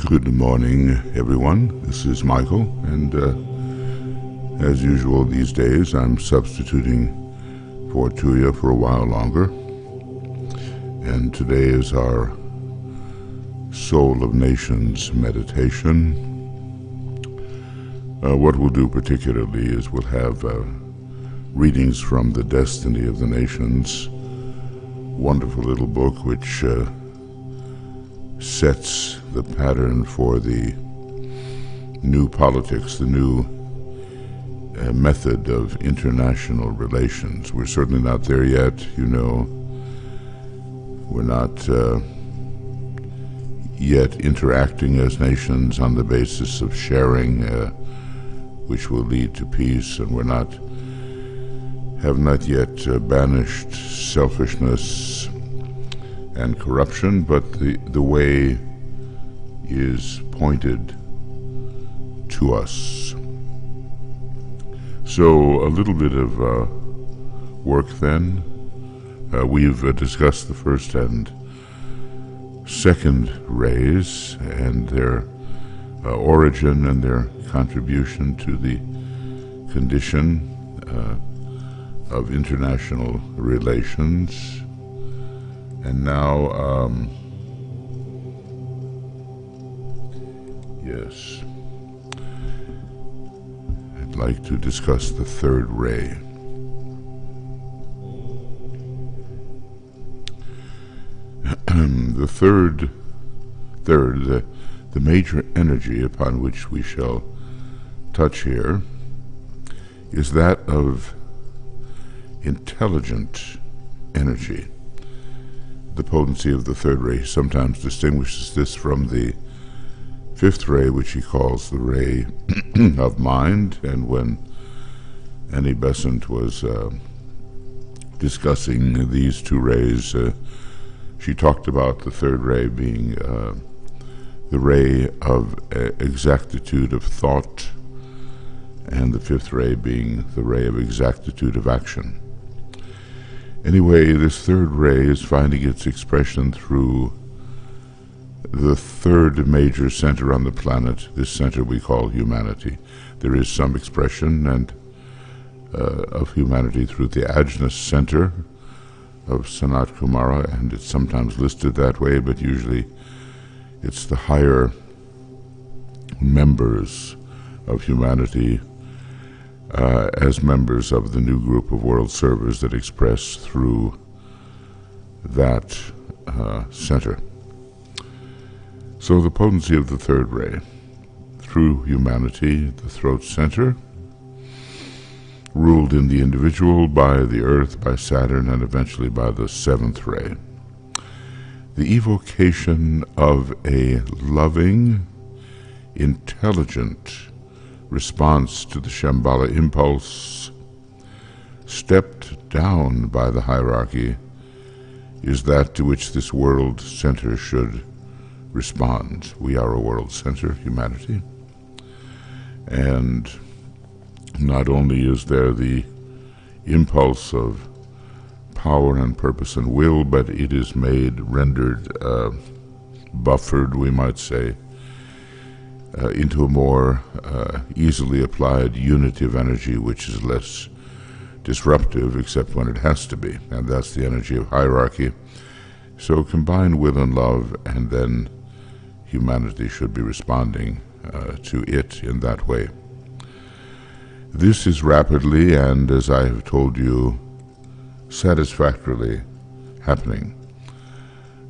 Good morning, everyone. This is Michael, and as usual these days, I'm substituting for Tuya for a while longer. And today is our Soul-of-Nations-Meditation. What we'll do particularly is we'll have readings from The Destiny of the Nations, wonderful little book which sets the pattern for the new politics, the new method of international relations. We're certainly not there yet, you know. We're not yet interacting as nations on the basis of sharing, which will lead to peace, and have not yet banished selfishness and corruption, but the way is pointed to us. So a little bit of work then. We've discussed the first and second rays and their origin and their contribution to the condition of international relations. And now, yes, I'd like to discuss the third ray. The major energy upon which we shall touch here is that of intelligent energy. The potency of the third ray sometimes distinguishes this from the fifth ray, which he calls the ray of mind. And when Annie Besant was discussing these two rays, she talked about the third ray being the ray of exactitude of thought, and the fifth ray being the ray of exactitude of action. Anyway, this third ray is finding its expression through the third major center on the planet. This center we call humanity. There is some expression of humanity through the Ajna center of Sanat Kumara, and it's sometimes listed that way, but usually it's the higher members of humanity as members of the new group of world servers that express through that center. So the potency of the third ray, through humanity, the throat center, ruled in the individual by the earth, by Saturn, and eventually by the seventh ray. The evocation of a loving, intelligent response to the Shambhala impulse, stepped down by the hierarchy, is that to which this world center should respond. We are a world center, humanity, and not only is there the impulse of power and purpose and will, but it is rendered, buffered, we might say, into a more easily applied unity of energy, which is less disruptive, except when it has to be, and that's the energy of hierarchy. So combine will and love, and then humanity should be responding to it in that way. This is rapidly, and as I have told you, satisfactorily happening.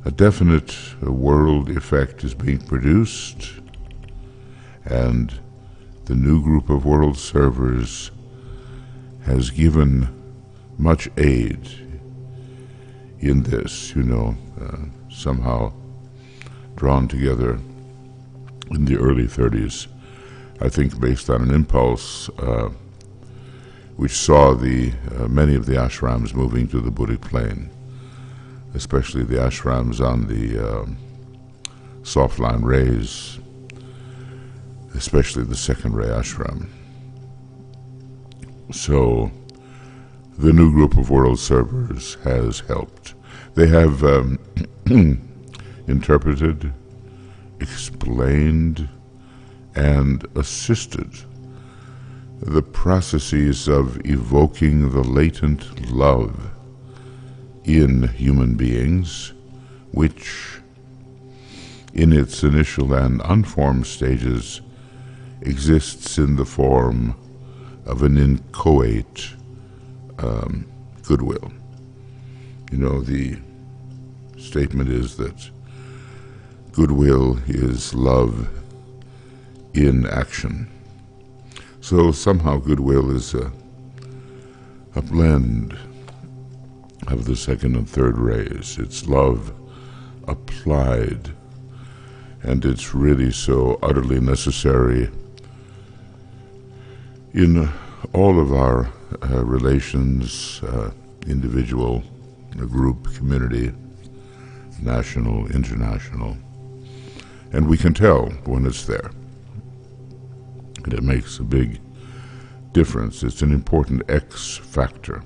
A definite world effect is being produced, and the new group of world servers has given much aid in this, somehow drawn together in the early 30s, I think based on an impulse which saw many of the ashrams moving to the Buddhic plane, especially the ashrams on the soft line rays, especially the second ray ashram. So the new group of world servers has helped. They have interpreted explained and assisted the processes of evoking the latent love in human beings, which in its initial and unformed stages exists in the form of an inchoate goodwill. You know, the statement is that goodwill is love in action. So somehow goodwill is a blend of the second and third rays. It's love applied, and it's really so utterly necessary in all of our relations, individual, group, community, national, international. And we can tell when it's there. And it makes a big difference. It's an important X factor.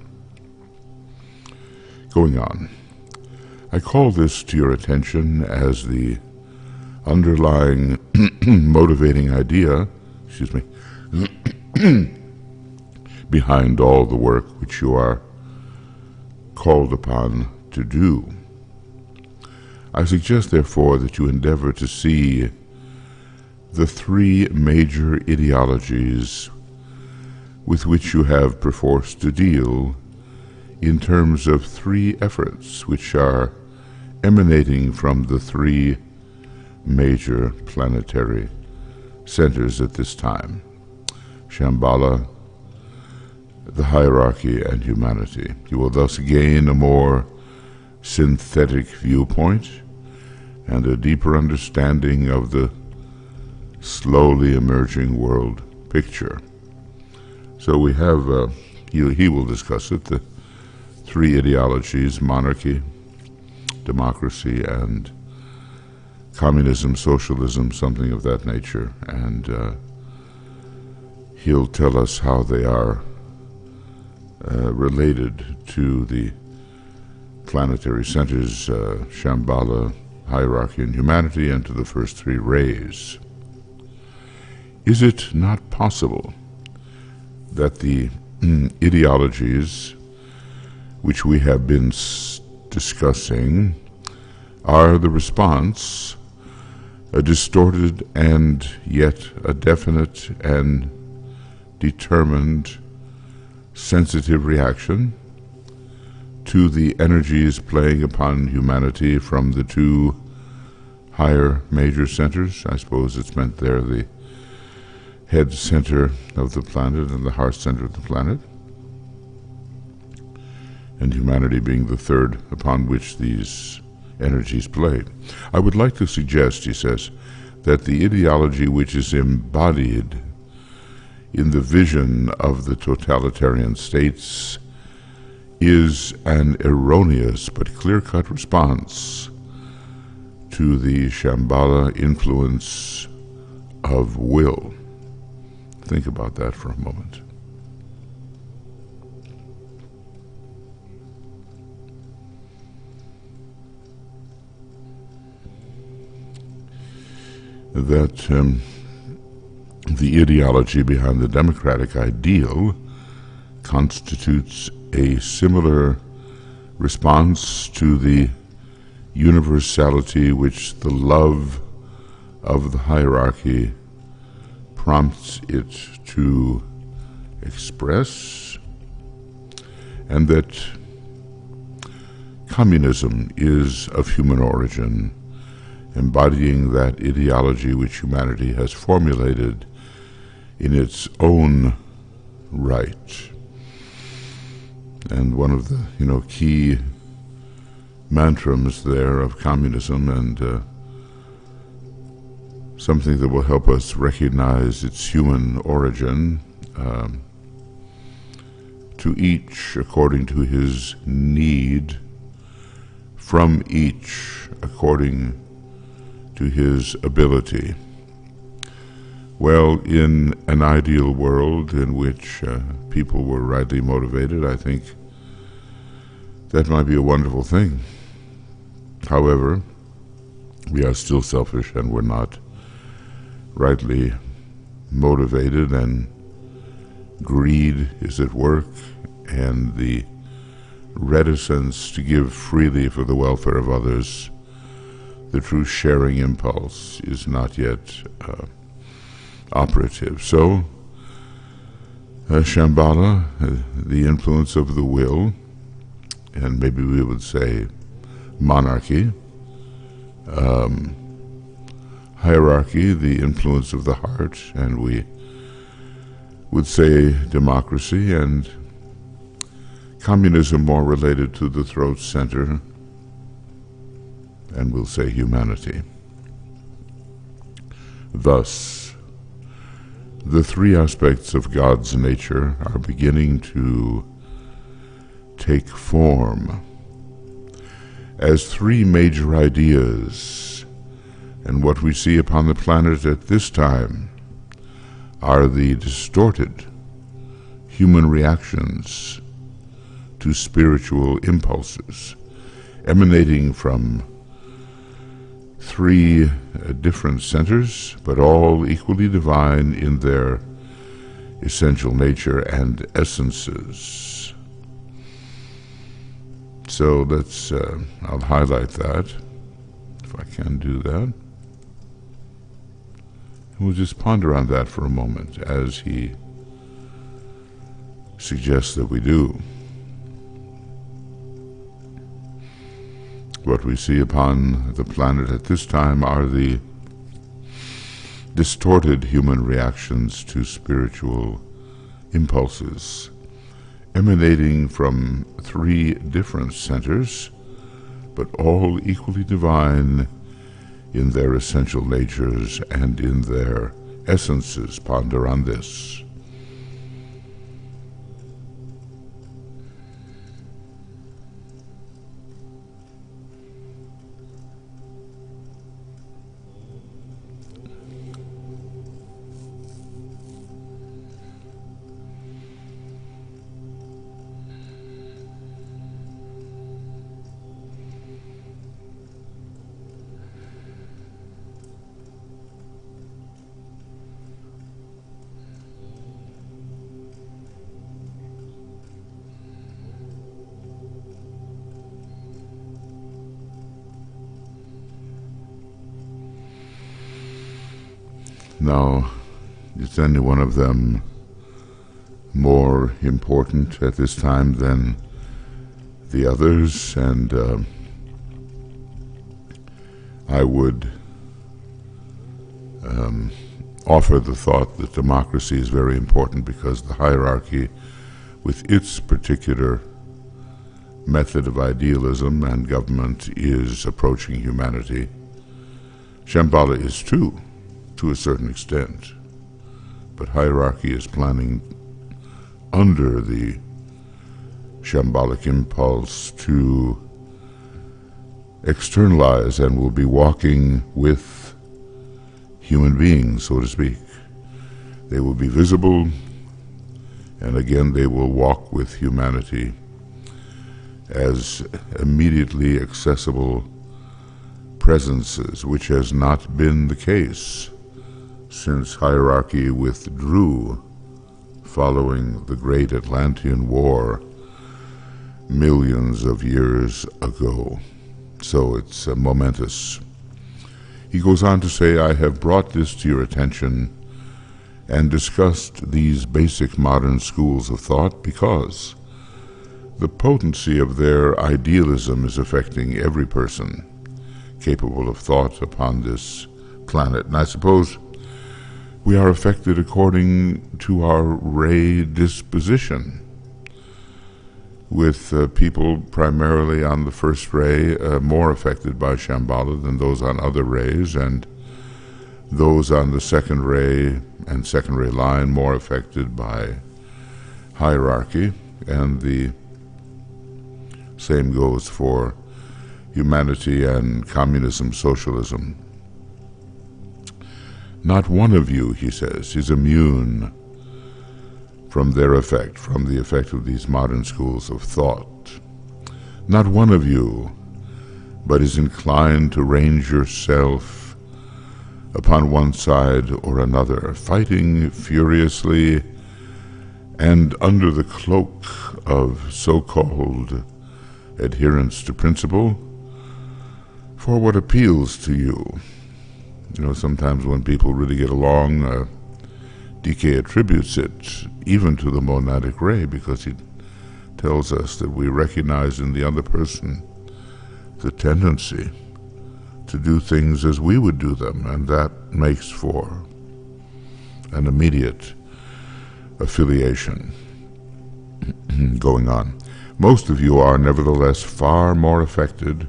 Going on, I call this to your attention as the underlying motivating idea, behind all the work which you are called upon to do. I suggest, therefore, that you endeavor to see the three major ideologies with which you have perforce to deal in terms of three efforts which are emanating from the three major planetary centers at this time: Shambhala, the hierarchy, and humanity. You will thus gain a more synthetic viewpoint and a deeper understanding of the slowly emerging world picture. So we have, he will discuss it, the three ideologies: monarchy, democracy, and communism, socialism, something of that nature. And he'll tell us how they are related to the planetary centers, Shambhala, hierarchy, and humanity, and to the first three rays. Is it not possible that the ideologies which we have been discussing are the response, a distorted and yet a definite and determined sensitive reaction to the energies playing upon humanity from the two higher major centers? I suppose it's meant there the head center of the planet and the heart center of the planet, and humanity being the third upon which these energies play. I would like to suggest, he says, that the ideology which is embodied in the vision of the totalitarian states is an erroneous but clear-cut response to the Shambhala influence of will. Think about that for a moment. That the ideology behind the democratic ideal constitutes a similar response to the universality which the love of the hierarchy prompts it to express, and that communism is of human origin, embodying that ideology which humanity has formulated in its own right. And one of the key mantras there of communism, and something that will help us recognize its human origin, to each according to his need, from each according to his ability. Well, in an ideal world in which people were rightly motivated, I think that might be a wonderful thing. However, we are still selfish and we're not rightly motivated, and greed is at work, and the reticence to give freely for the welfare of others, the true sharing impulse, is not yet operative. So, Shambhala, the influence of the will, and maybe we would say monarchy, hierarchy, the influence of the heart, and we would say democracy, and communism more related to the throat center, and we'll say humanity. Thus, the three aspects of God's nature are beginning to take form as three major ideas, and what we see upon the planet at this time are the distorted human reactions to spiritual impulses emanating from three different centers, but all equally divine in their essential nature and essences. So let's, I'll highlight that, if I can do that. And we'll just ponder on that for a moment as he suggests that we do. What we see upon the planet at this time are the distorted human reactions to spiritual impulses, emanating from three different centers, but all equally divine in their essential natures and in their essences. Ponder on this. Now, is any one of them more important at this time than the others? And I would offer the thought that democracy is very important because the hierarchy, with its particular method of idealism and government, is approaching humanity. Shambhala is too, to a certain extent, but hierarchy is planning under the shambhalic impulse to externalize, and will be walking with human beings, so to speak. They will be visible, and again they will walk with humanity as immediately accessible presences, which has not been the case since hierarchy withdrew following the great Atlantean War millions of years ago. So it's momentous. He goes on to say, I have brought this to your attention and discussed these basic modern schools of thought because the potency of their idealism is affecting every person capable of thought upon this planet. And I suppose we are affected according to our ray disposition, with people primarily on the first ray more affected by Shambhala than those on other rays, and those on the second ray and second ray line more affected by hierarchy, and the same goes for humanity and communism, socialism. Not one of you, he says, is immune from their effect, from the effect of these modern schools of thought. Not one of you but is inclined to range yourself upon one side or another, fighting furiously and under the cloak of so-called adherence to principle for what appeals to you. You know, sometimes when people really get along, DK attributes it even to the monadic ray, because he tells us that we recognize in the other person the tendency to do things as we would do them, and that makes for an immediate affiliation going on. Most of you are nevertheless far more affected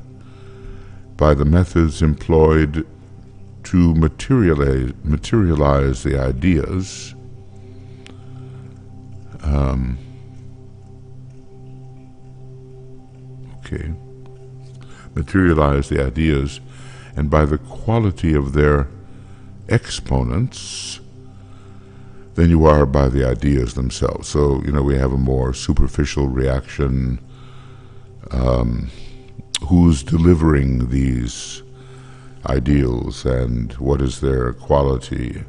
by the methods employed to materialize the ideas materialize the ideas, and by the quality of their exponents than you are by the ideas themselves. So, you know, we have a more superficial reaction. Who's delivering these ideals, and what is their quality,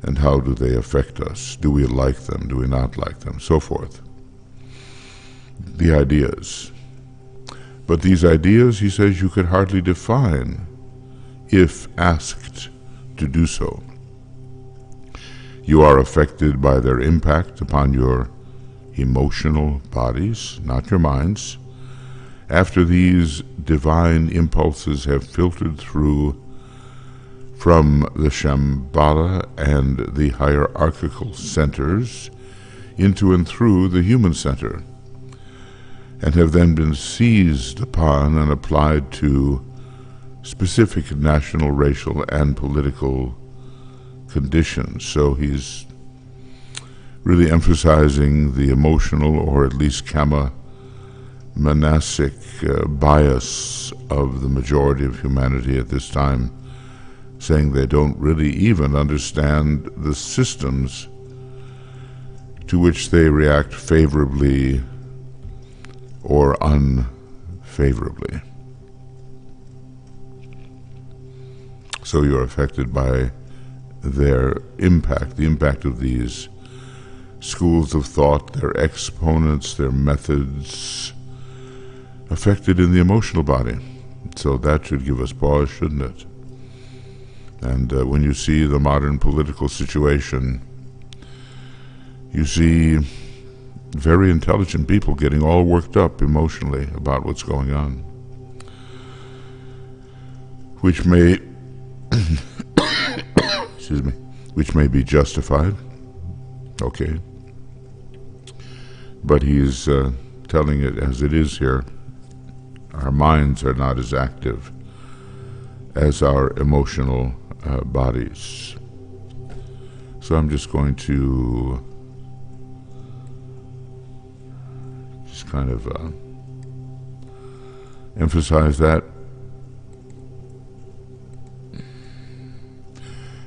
and how do they affect us? Do we like them? Do we not like them? So forth. The ideas. But these ideas, he says, you could hardly define if asked to do so. You are affected by their impact upon your emotional bodies, not your minds. After these divine impulses have filtered through from the Shambhala and the hierarchical centers into and through the human center, and have then been seized upon and applied to specific national, racial, and political conditions. So he's really emphasizing the emotional, or at least monastic bias of the majority of humanity at this time, saying they don't really even understand the systems to which they react favorably or unfavorably. So you're affected by their impact, the impact of these schools of thought, their exponents, their methods, affected in the emotional body. So that should give us pause, shouldn't it? And when you see the modern political situation, you see very intelligent people getting all worked up emotionally about what's going on, which may excuse me, which may be justified. Okay. But he's telling it as it is here. Our minds are not as active as our emotional bodies. So I'm just going to just kind of emphasize that.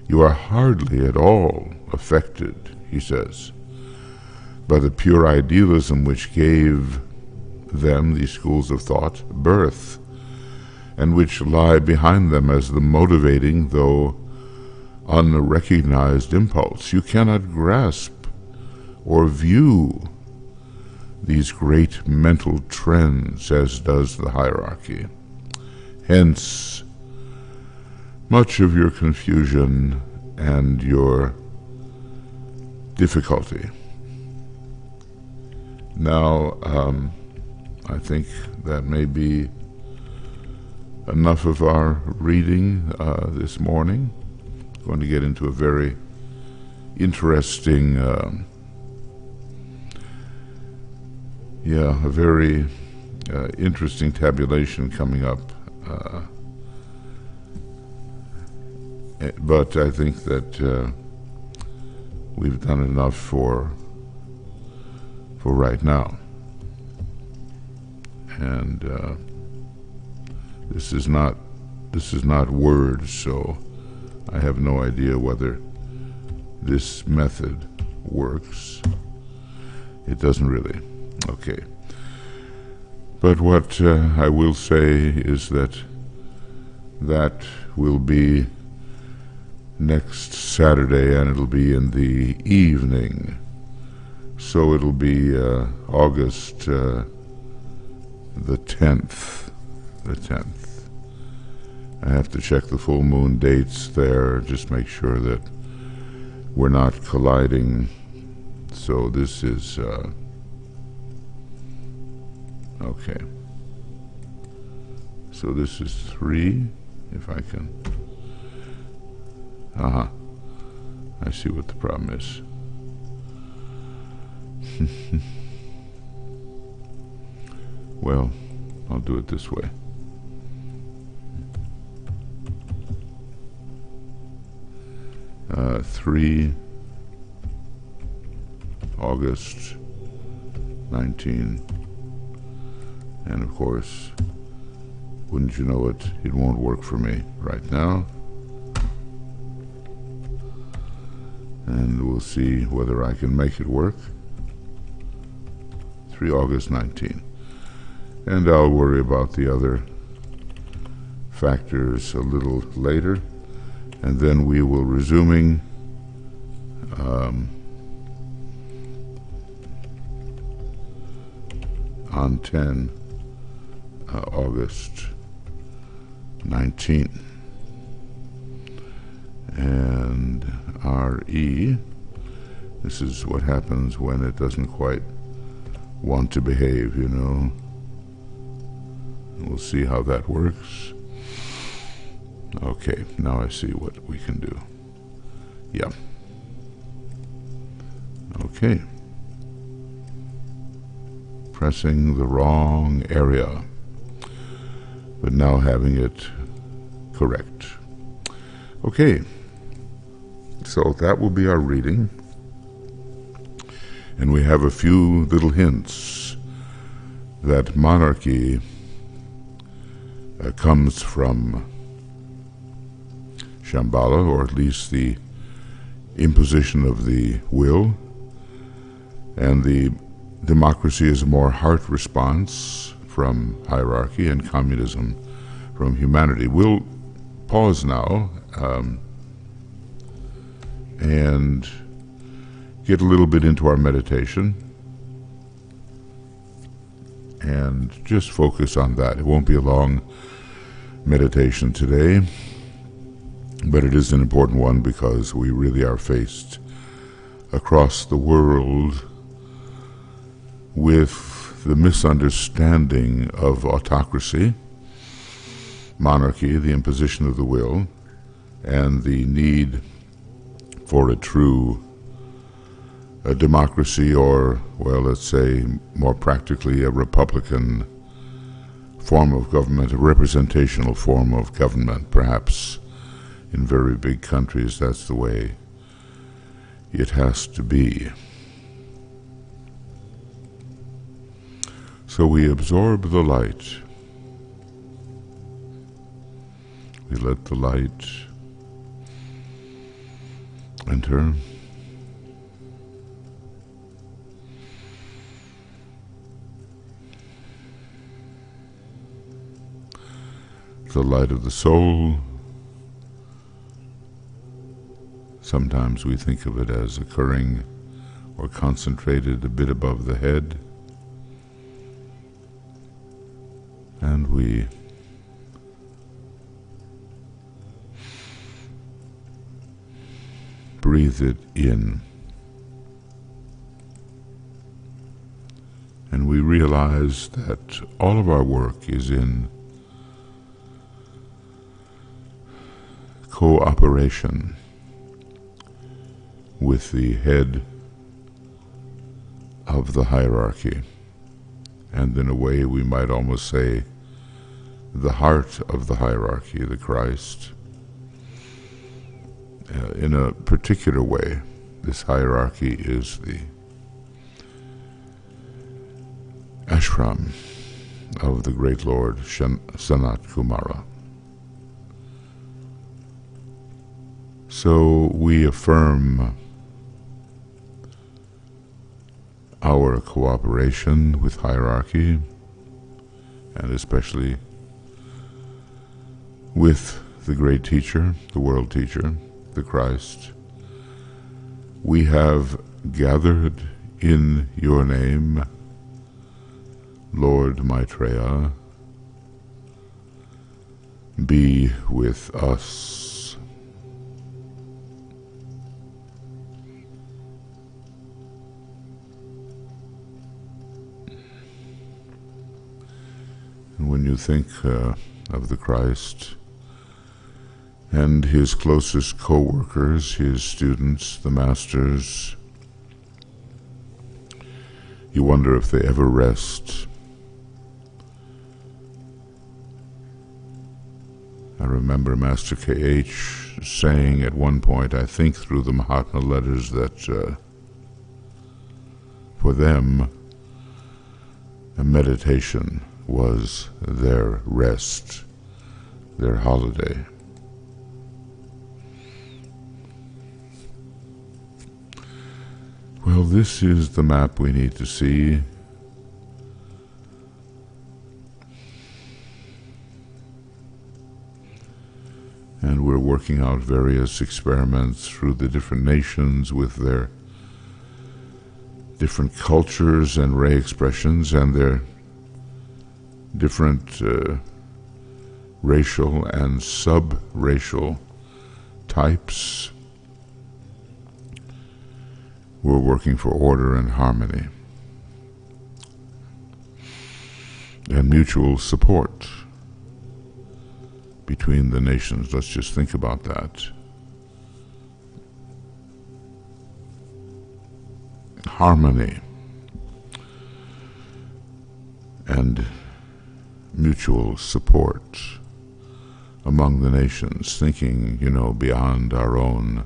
You are hardly at all affected, he says, by the pure idealism which gave them, these schools of thought, birth, and which lie behind them as the motivating, though unrecognized impulse. You cannot grasp or view these great mental trends as does the hierarchy. Hence, much of your confusion and your difficulty. Now, I think that may be enough of our reading this morning. I'm going to get into a very interesting, interesting tabulation coming up. But I think that we've done enough for right now. And this is not words, so I have no idea whether this method works. It doesn't really. Okay. But what I will say is that that will be next Saturday, and it'll be in the evening. So it'll be August the 10th. The 10th. I have to check the full moon dates there, just make sure that we're not colliding. So this is okay. So this is 3, if I can. I see what the problem is. Well, I'll do it this way. Uh, 3 August 19, and of course, wouldn't you know it, it won't work for me right now. And we'll see whether I can make it work. 3 August 19. And I'll worry about the other factors a little later. And then we will resuming on 10 August 19. And RE, this is what happens when it doesn't quite want to behave, you know. We'll see how that works. Okay, now I see what we can do. Yeah. Okay. Pressing the wrong area, but now having it correct. Okay. So that will be our reading. And we have a few little hints that monarchy comes from Shambhala, or at least the imposition of the will, and the democracy is a more heart response from hierarchy, and communism from humanity. We'll pause now and get a little bit into our meditation and just focus on that. It won't be a long meditation today, but it is an important one because we really are faced across the world with the misunderstanding of autocracy, monarchy, the imposition of the will, and the need for a true democracy, or, well, let's say more practically, a republican form of government, a representational form of government. Perhaps in very big countries that's the way it has to be. So we absorb the light. We let the light enter. The light of the soul. Sometimes we think of it as occurring or concentrated a bit above the head. And we breathe it in. And we realize that all of our work is in cooperation with the head of the hierarchy, and in a way we might almost say the heart of the hierarchy, the Christ. In a particular way, this hierarchy is the ashram of the great Lord Sanat Kumara. So we affirm our cooperation with hierarchy, and especially with the great teacher, the world teacher, the Christ. We have gathered in your name, Lord Maitreya, be with us. And when you think of the Christ and his closest co-workers, his students, the masters, you wonder if they ever rest. I remember Master K.H. saying at one point, I think through the Mahatma letters, that for them, a meditation was their rest, their holiday. Well, this is the map we need to see. And we're working out various experiments through the different nations with their different cultures and ray expressions and their different racial and sub-racial types. We're working for order and harmony and mutual support between the nations. Let's just think about that. Harmony and mutual support among the nations, thinking, beyond our own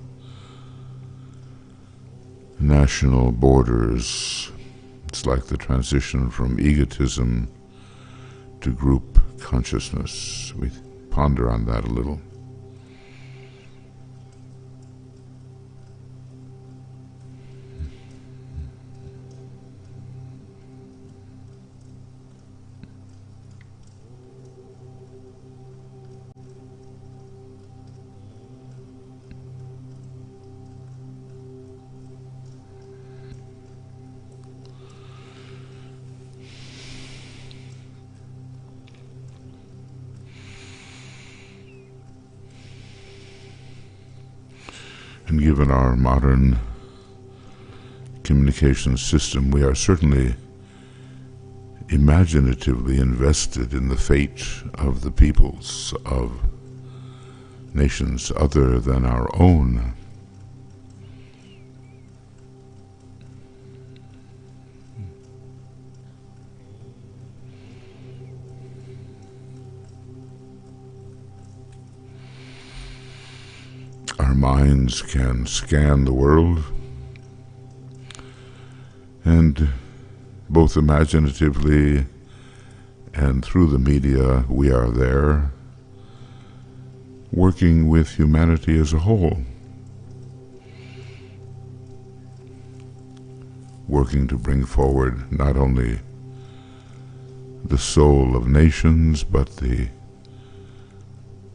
national borders. It's like the transition from egotism to group consciousness. We ponder on that a little. And given our modern communication system, we are certainly imaginatively invested in the fate of the peoples of nations other than our own. Our minds can scan the world, and both imaginatively and through the media we are there, working with humanity as a whole, working to bring forward not only the soul of nations, but the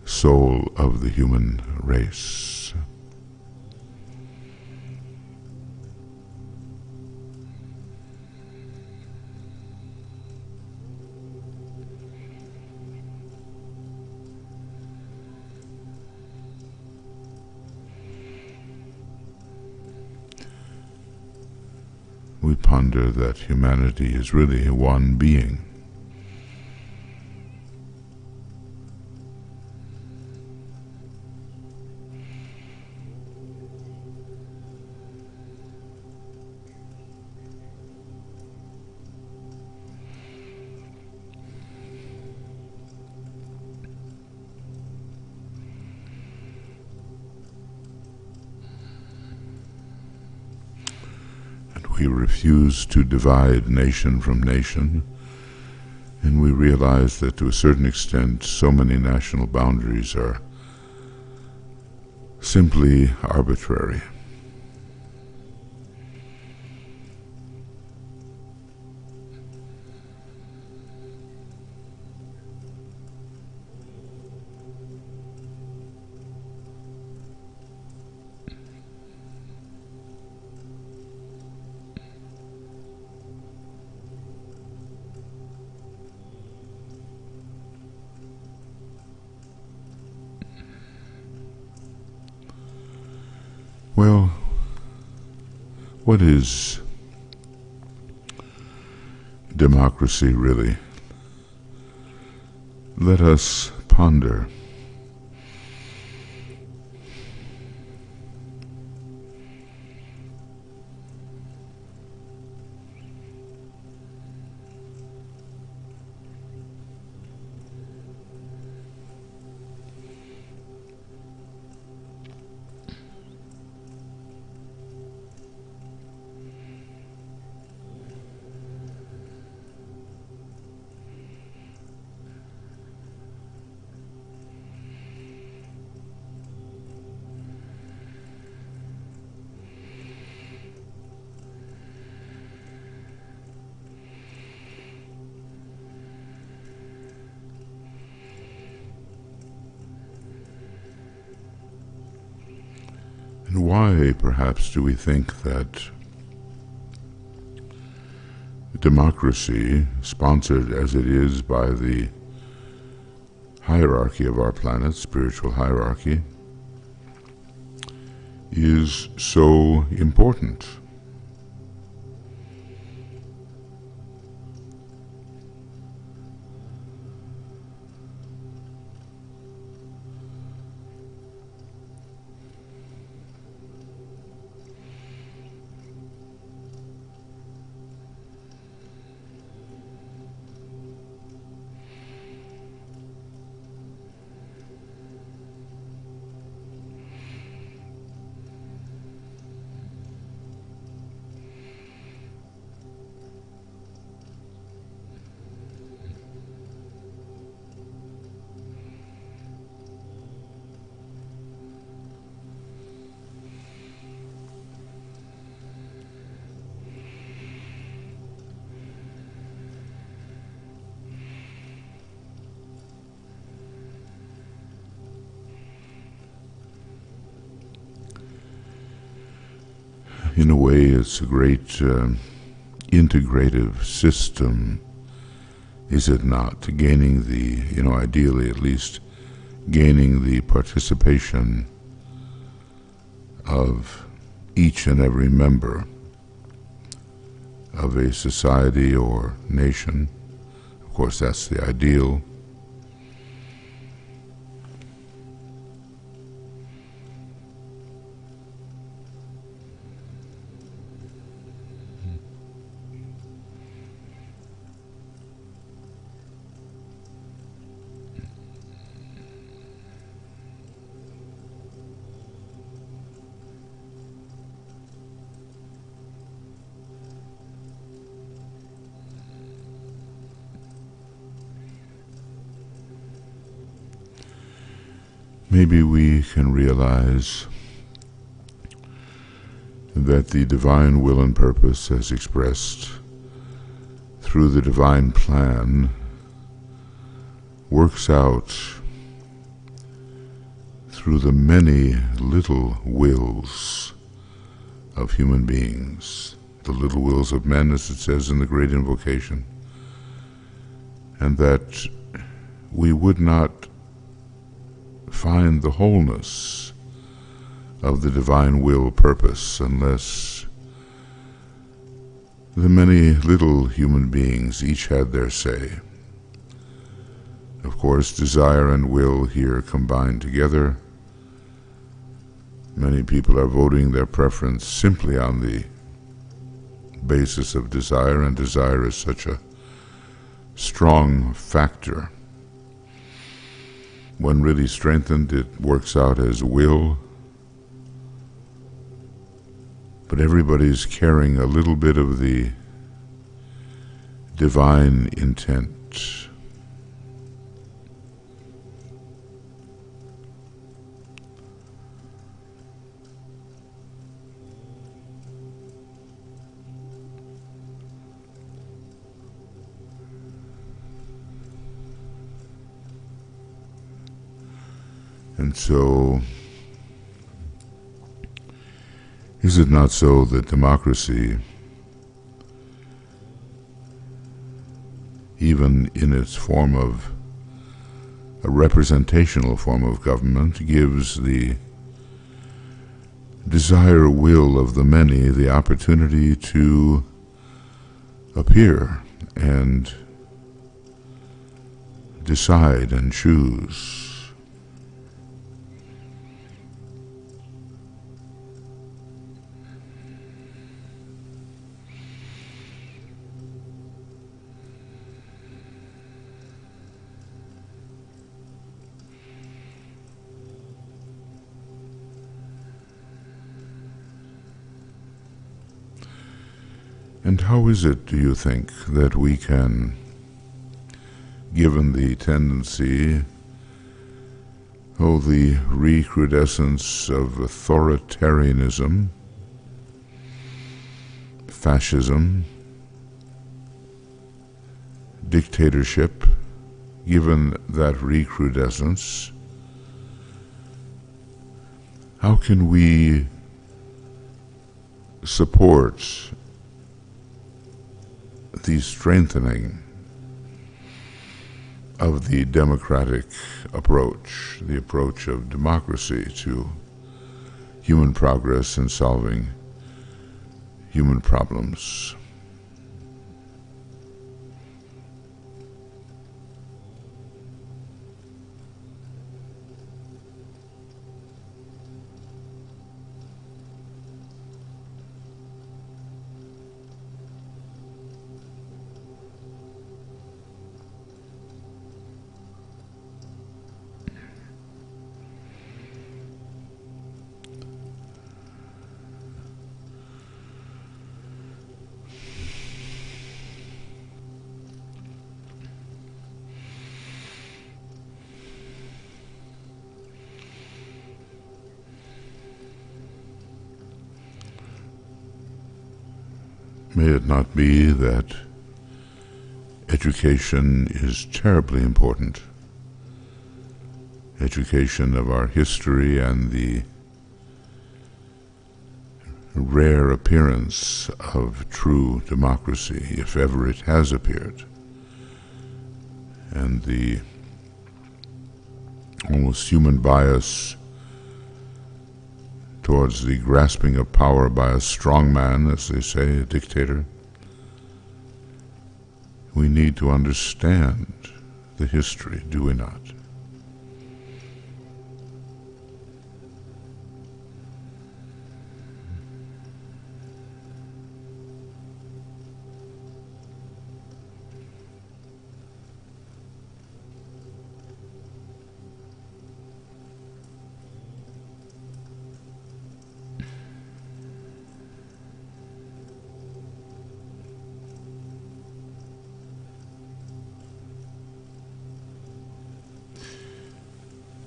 soul of the human race. We ponder that humanity is really one being. We refuse to divide nation from nation, and we realize that to a certain extent so many national boundaries are simply arbitrary. Well, what is democracy really? Let us ponder. And why, perhaps, do we think that democracy, sponsored as it is by the hierarchy of our planet, spiritual hierarchy, is so important? In a way, it's a great integrative system, is it not? Gaining the, ideally at least, gaining the participation of each and every member of a society or nation. Of course, that's the ideal. Maybe we can realize that the divine will and purpose, as expressed through the divine plan, works out through the many little wills of human beings, the little wills of men, as it says in the great invocation, and that we would not find the wholeness of the divine will purpose unless the many little human beings each had their say. Of course, desire and will here combined together. Many people are voting their preference simply on the basis of desire, and desire is such a strong factor. When really strengthened, it works out as will, but everybody's carrying a little bit of the divine intent. And so, is it not so that democracy, even in its form of a representational form of government, gives the desire will of the many the opportunity to appear and decide and choose. And how is it, do you think, that we can, given the tendency, the recrudescence of authoritarianism, fascism, dictatorship, given that recrudescence, how can we support the strengthening of the democratic approach, the approach of democracy to human progress and solving human problems? May it not be that education is terribly important. Education of our history and the rare appearance of true democracy, if ever it has appeared, and the almost human bias towards the grasping of power by a strong man, as they say, a dictator. We need to understand the history, do we not?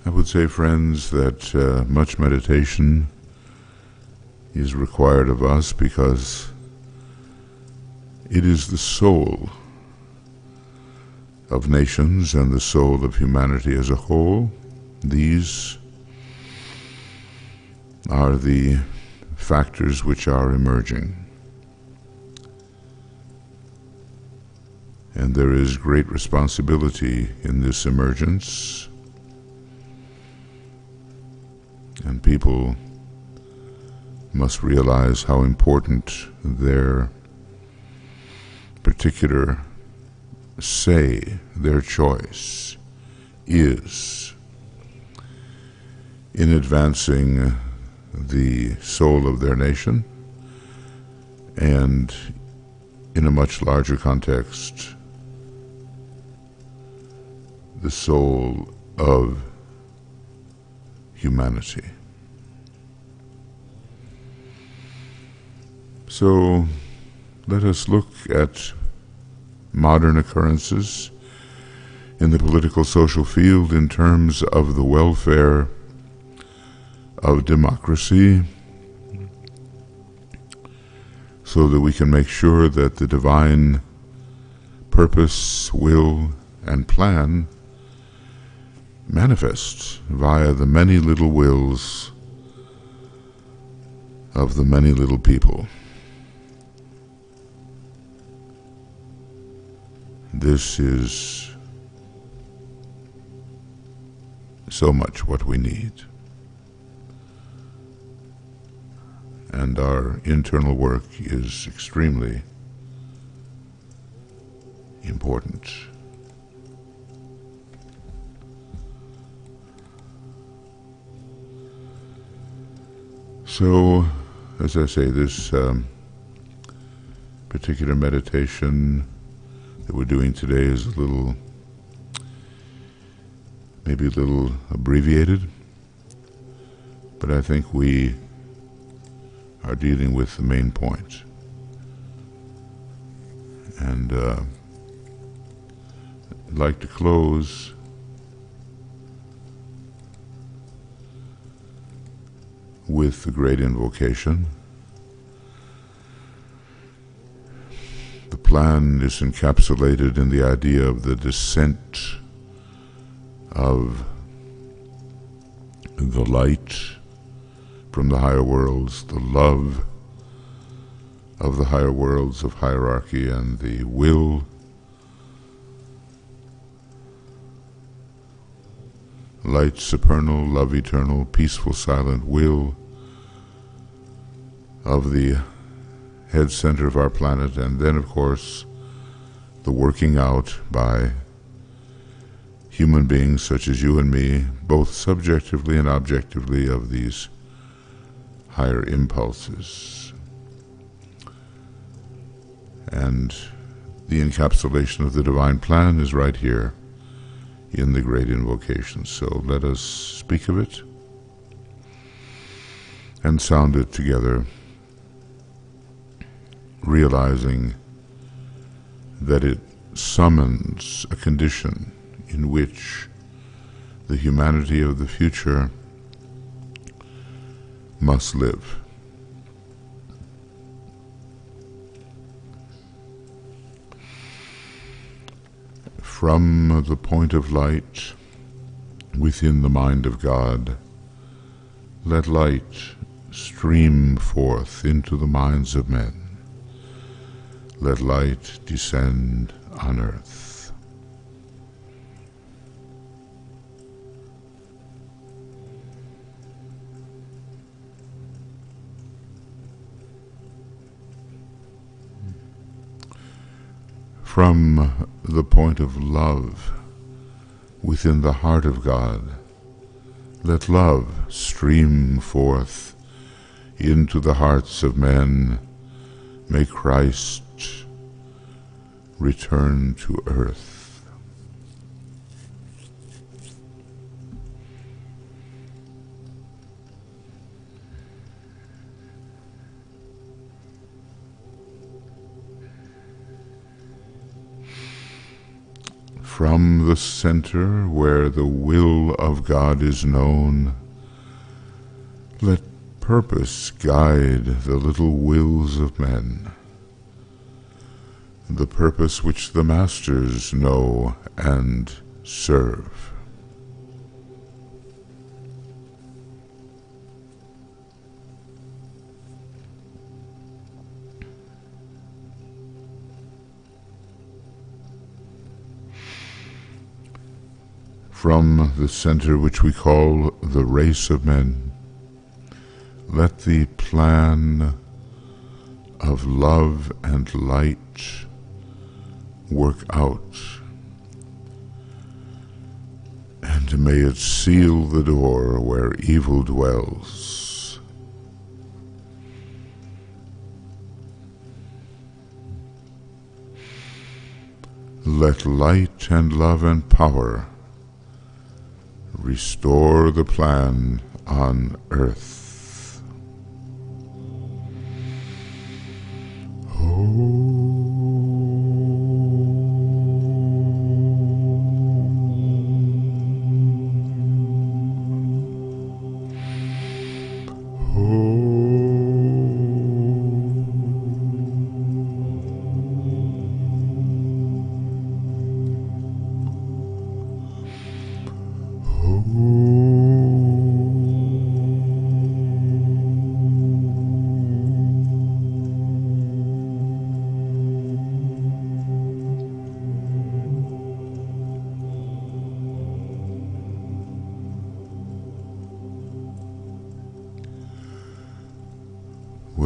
I would say, friends, that much meditation is required of us because it is the soul of nations and the soul of humanity as a whole. These are the factors which are emerging. And there is great responsibility in this emergence. And people must realize how important their particular say, their choice, is in advancing the soul of their nation and, in a much larger context, the soul of humanity. So let us look at modern occurrences in the political social field in terms of the welfare of democracy, so that we can make sure that the divine purpose, will, and plan manifests via the many little wills of the many little people. This is so much what we need. and our internal work is extremely important. So, as I say, this particular meditation that we're doing today is maybe a little abbreviated, but I think we are dealing with the main point. And I'd like to close with the great invocation. The plan is encapsulated in the idea of the descent of the light from the higher worlds, the love of the higher worlds of hierarchy, and the will, light supernal, love eternal, peaceful silent will of the head center of our planet, and then of course the working out by human beings such as you and me, both subjectively and objectively, of these higher impulses. And the encapsulation of the divine plan is right here in the great invocation. So let us speak of it and sound it together, realizing that it summons a condition in which the humanity of the future must live. From the point of light within the mind of God, let light stream forth into the minds of men. Let light descend on earth. From the point of love within the heart of God, let love stream forth into the hearts of men. May Christ return to earth. From the center where the will of God is known, let purpose guide the little wills of men, the purpose which the masters know and serve. From the center which we call the race of men, let the plan of love and light work out, and may it seal the door where evil dwells. Let light and love and power restore the plan on earth.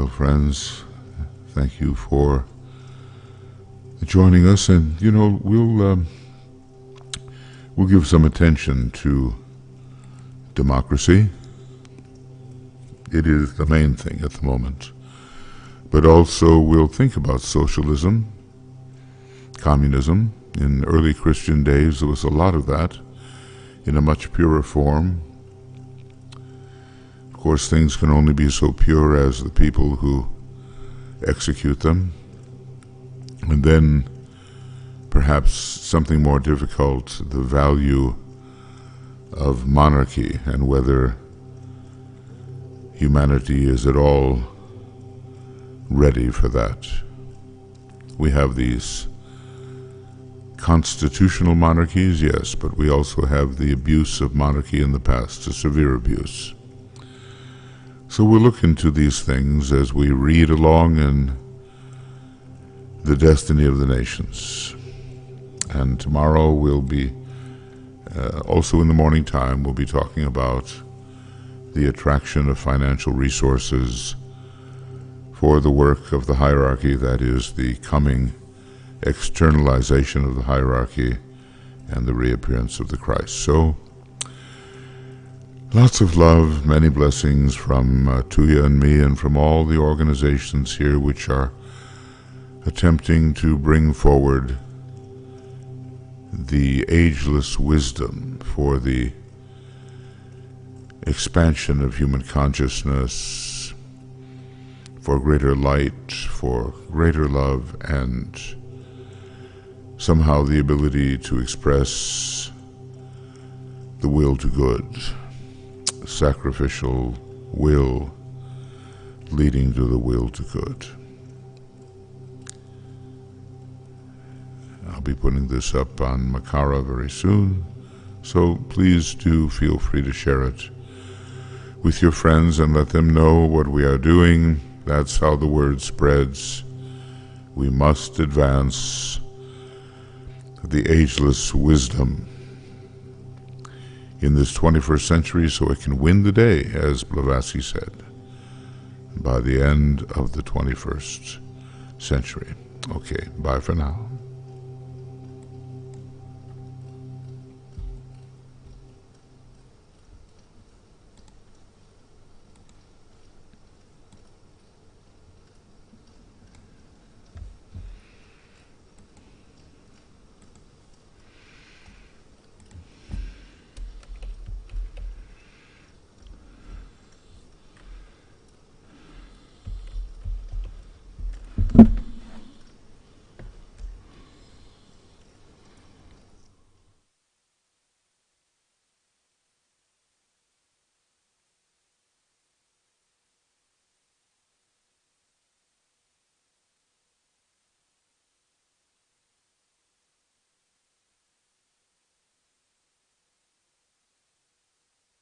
Well, friends, thank you for joining us, and we'll give some attention to democracy. It is the main thing at the moment. But also we'll think about socialism, communism. In early Christian days there was a lot of that in a much purer form. Of course, things can only be so pure as the people who execute them. And then perhaps something more difficult, the value of monarchy and whether humanity is at all ready for that. We have these constitutional monarchies, yes, but we also have the abuse of monarchy in the past, a severe abuse. So we'll look into these things as we read along in the destiny of the nations. And tomorrow we'll be, also in the morning time, we'll be talking about the attraction of financial resources for the work of the hierarchy, that is, the coming externalization of the hierarchy and the reappearance of the Christ. So, lots of love, many blessings from Tuya and me and from all the organizations here which are attempting to bring forward the ageless wisdom for the expansion of human consciousness, for greater light, for greater love, and somehow the ability to express the will to good, sacrificial will leading to the will to good. I'll be putting this up on Makara very soon, so please do feel free to share it with your friends and let them know what we are doing. That's how the word spreads. We must advance the ageless wisdom in this 21st century so it can win the day, as Blavatsky said, by the end of the 21st century. Okay, bye for now.